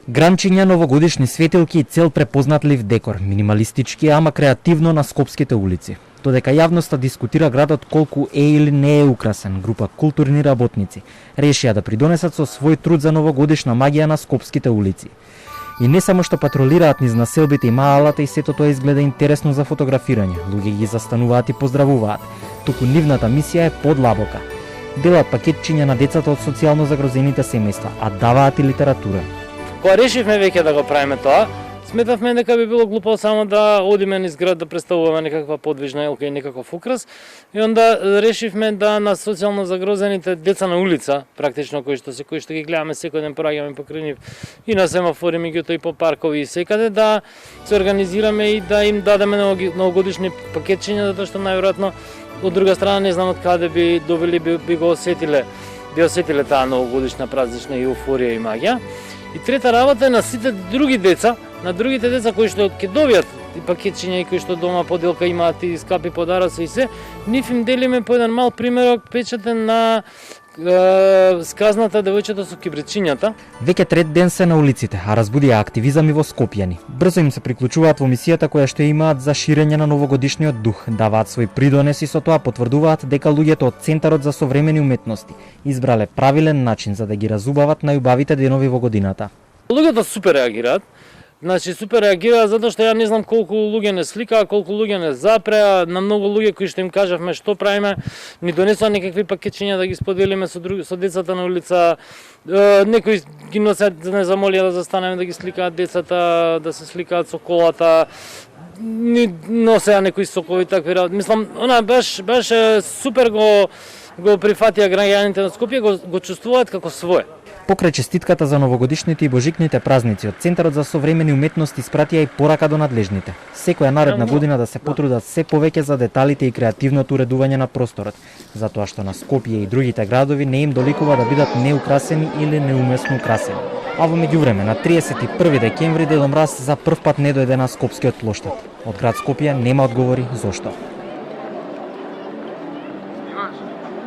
Грамчиња, новогодишни светилки и цел препознатлив декор, минималистички, ама креативно на скопските улици. Додека јавноста дискутира градот колку е или не е украсен, група културни работници решија да придонесат со свој труд за новогодишна магија на скопските улици. И не само што патролираат низ населбите и маалата и сето тоа изгледа интересно за фотографирање, луѓе ги застануваат и поздравуваат, туку нивната мисија е подлабока. Делат пакетчиња на децата од социјално загрозените семејства, а даваат и литература. Кога решивме веќе да го правиме тоа, сметавме дека би било глупо само да одиме низ град да представуваме некаква подвижна елка и некаков украс. И онда решивме да на социјално загрозените деца на улица, практично кои што ги гледаме секој ден, проаѓаме покрај нив и на семафори, меѓутоа и по паркови и секаде, да се организираме и да им дадеме новогодишни пакетчиња, затоа што најверојатно од друга страна не знам од каде би добили, би го осетиле таа новогодишна празнична еуфорија и магија. И трета работа е на сите други деца, на другите деца кои што ќе добијат и пакетчиња и кои што дома поделка имаат и скапи подароци и се, нив им делиме по еден мал примерок печатен на сказната девојчето со кибричињата. Веќе трет ден се на улиците, а разбудија активизам и во Скопјани. Брзо им се приклучуваат во мисијата која што имаат за ширење на новогодишниот дух, даваат свој придонес и со тоа потврдуваат дека луѓето од Центарот за современи уметности избрале правилен начин за да ги разубават најубавите денови во годината. Луѓето супер реагираат. Значи супер реагираат затоа што ја не знам колку луѓе не сликаа, колку луѓе не запреа, на многу луѓе кои што им кажавме што правиме, ни донесоа некакви пакетчиња да ги споделиме со децата на улица. Некои ги носеа, не замолија да застанеме да ги сликаат децата, да се сликаат со колата. Ни носеа некои сокови такви работи. Мислам, она беше супер го прифатија граѓаните на Скопје, го чувствуваат како свое. Покрај честитката за новогодишните и божикните празници, од Центарот за современи уметности испратија и порака до надлежните. Секоја наредна година да се потрудат се повеќе за деталите и креативното уредување на просторот, затоа што на Скопје и другите градови не им доликува да бидат неукрасени или неумесно украсени. А во меѓувреме, на 31 декември Дедо Мраз за прв пат не дојде на Скопскиот плоштад. Од град Скопје нема одговори зошто.